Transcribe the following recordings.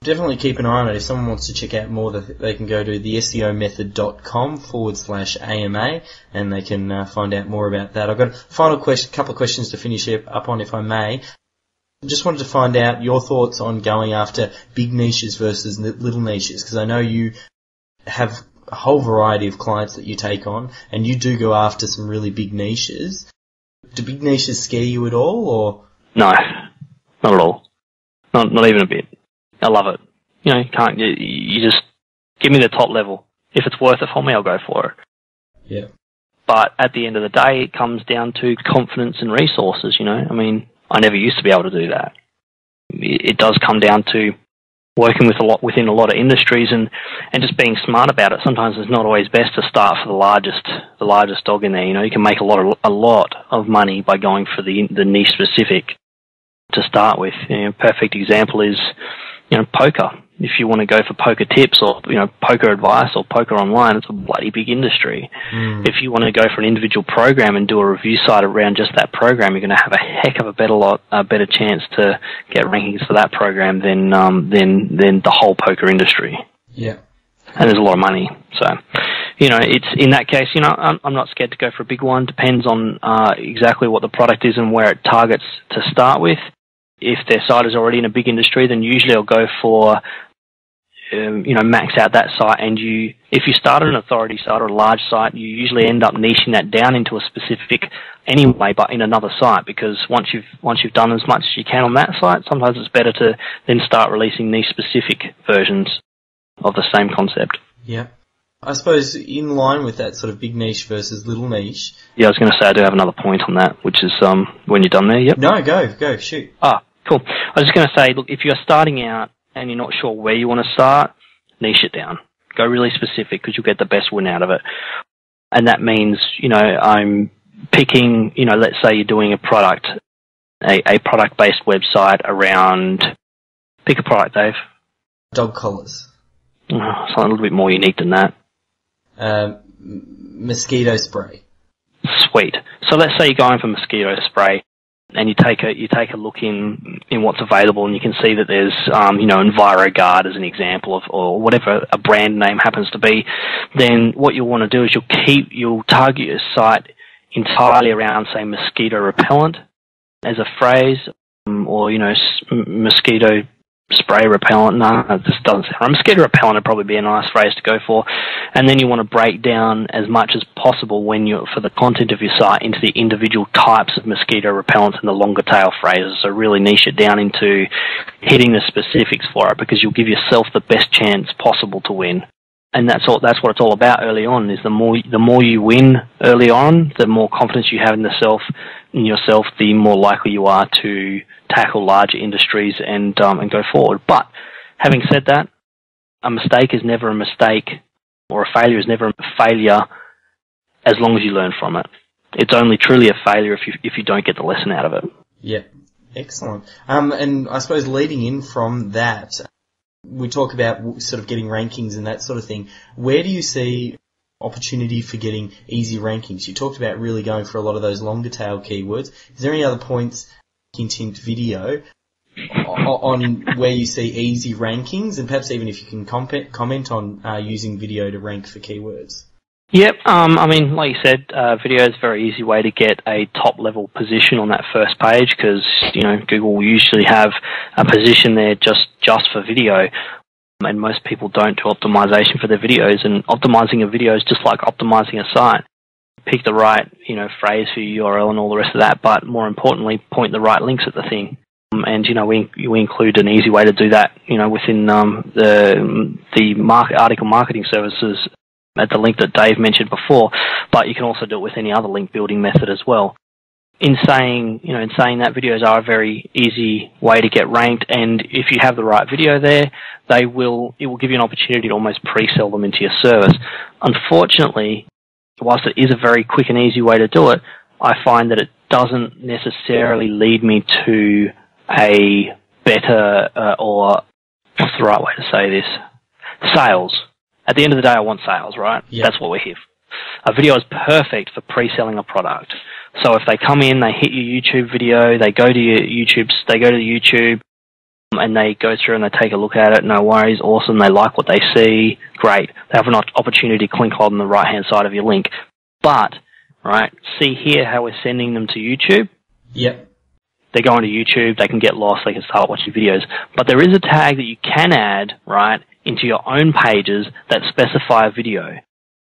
definitely keep an eye on it. If someone wants to check out more, they can go to theseomethod.com/AMA and they can find out more about that. I've got a final couple of questions to finish up on, if I may. I just wanted to find out your thoughts on going after big niches versus little niches, because I know you have a whole variety of clients that you take on, and you do go after some really big niches. Do big niches scare you at all, or? No, not at all. Not even a bit. I love it. You know, you just give me the top level. If it's worth it for me, I'll go for it. Yeah. But at the end of the day, it comes down to confidence and resources, you know. I mean, I never used to be able to do that. It does come down to working within a lot of industries and just being smart about it. Sometimes it's not always best to start for the largest dog in there. You know, you can make a lot of money by going for the niche specific to start with. You know, perfect example is, you know, poker. If you want to go for poker tips or, you know, poker advice or poker online, it's a bloody big industry. If you want to go for an individual program and do a review site around just that program, you're going to have a heck of a better chance to get rankings for that program than the whole poker industry. Yeah. And there's a lot of money. So, you know, it's in that case, you know, I'm not scared to go for a big one. Depends on exactly what the product is and where it targets to start with. If their site is already in a big industry, then usually I'll go for, you know, max out that site. And if you start an authority site or a large site, you usually end up niching that down into a specific anyway, but in another site, because once you've done as much as you can on that site, sometimes it's better to then start releasing niche specific versions of the same concept. Yeah. I suppose in line with that sort of big niche versus little niche. Yeah, I was going to say I do have another point on that, which is when you're done there. Yep. No, go, shoot. Cool. I was just going to say, look, if you're starting out and you're not sure where you want to start, niche it down. Go really specific, because you'll get the best win out of it. And that means, you know, I'm picking, you know, let's say you're doing a product, a product-based website around, pick a product, Dave. Dog collars. Something a little bit more unique than that. Mosquito spray. Sweet. So let's say you're going for mosquito spray, and you take a look in what's available, and you can see that there's you know, EnviroGuard as an example of, or whatever a brand name happens to be. Then what you'll want to do is you'll target your site entirely around, say, mosquito repellent as a phrase, or, you know, mosquito spray repellent. No, it just doesn't sound right. Mosquito repellent would probably be a nice phrase to go for. And then you want to break down as much as possible for the content of your site into the individual types of mosquito repellents and the longer tail phrases. So really niche it down into hitting the specifics for it, because you'll give yourself the best chance possible to win. And that's what it's all about early on, is the more you win early on, the more confidence you have in yourself, the more likely you are to tackle larger industries and go forward. But having said that, a mistake is never a mistake, or a failure is never a failure, as long as you learn from it. It's only truly a failure if you don't get the lesson out of it. Yeah, excellent. And I suppose leading in from that, we talk about sort of getting rankings and that sort of thing. Where do you see opportunity for getting easy rankings? You talked about really going for a lot of those longer tail keywords. Is there any other points, hint video, on where you see easy rankings, and perhaps even if you can comment on using video to rank for keywords? Yep. I mean, like you said, video is a very easy way to get a top-level position on that first page, because, you know, Google will usually have a position there just for video, and most people don't do optimization for their videos. And optimizing a video is just like optimizing a site. Pick the right, you know, phrase for your URL and all the rest of that, but more importantly, point the right links at the thing. And, you know, we include an easy way to do that, you know, within the article marketing services at the link that Dave mentioned before, but you can also do it with any other link building method as well. In saying that, videos are a very easy way to get ranked, and if you have the right video there, it will give you an opportunity to almost pre-sell them into your service. Unfortunately, whilst it is a very quick and easy way to do it, I find that it doesn't necessarily lead me to a better, or what's the right way to say this? Sales. At the end of the day, I want sales, right? Yeah. That's what we're here for. A video is perfect for pre-selling a product. So if they come in, they hit your YouTube video, they go to the YouTube, and they go through and they take a look at it. No worries, awesome. They like what they see. Great. They have an opportunity to click on the right-hand side of your link. But, right, see here how we're sending them to YouTube? Yep. They go onto YouTube, they can get lost, they can start watching videos. But there is a tag that you can add, right, into your own pages that specify a video.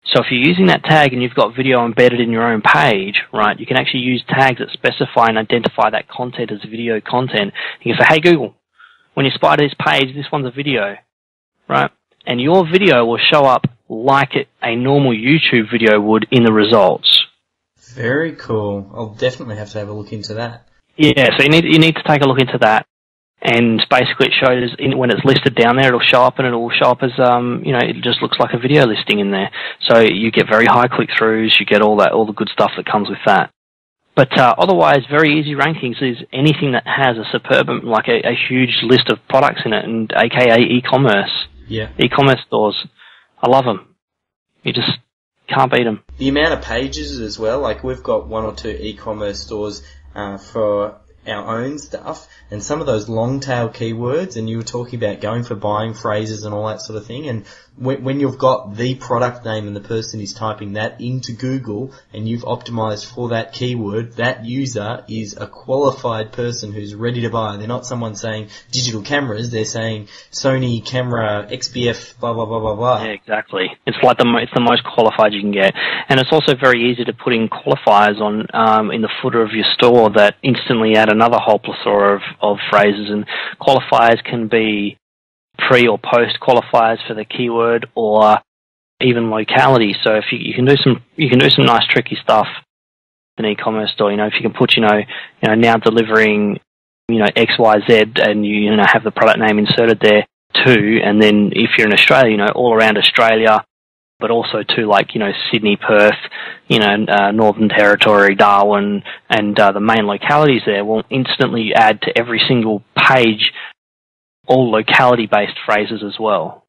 So if you're using that tag and you've got video embedded in your own page, right, you can actually use tags that specify and identify that content as video content. You can say, hey Google, when you spy this page, this one's a video, right? And your video will show up like a normal YouTube video would in the results. Very cool. I'll definitely have to have a look into that. Yeah, so you need to take a look into that. And basically it shows, when it's listed down there, it'll show up, and it'll show up as, it just looks like a video listing in there. So you get very high click-throughs, you get all the good stuff that comes with that. But otherwise, very easy rankings is anything that has a superb, like a huge list of products in it, and aka e-commerce. Yeah. E-commerce stores. I love them. You just can't beat them. The amount of pages as well, like we've got 1 or 2 e-commerce stores for our own stuff, and some of those long tail keywords, and you were talking about going for buying phrases and all that sort of thing, and when you've got the product name and the person is typing that into Google and you've optimized for that keyword, that user is a qualified person who's ready to buy. They're not someone saying digital cameras, they're saying Sony camera XPF blah blah blah blah blah. Yeah, exactly. It's like it's the most qualified you can get, and it's also very easy to put in qualifiers on in the footer of your store that instantly add another whole plethora of phrases, and qualifiers can be pre or post qualifiers for the keyword, or even locality. So if you can do some nice tricky stuff in an e-commerce store. If you can put now delivering XYZ, and you have the product name inserted there too, and then if you're in Australia, all around Australia, but also to Sydney, Perth, Northern Territory, Darwin, and the main localities there will instantly add to every single page all locality-based phrases as well.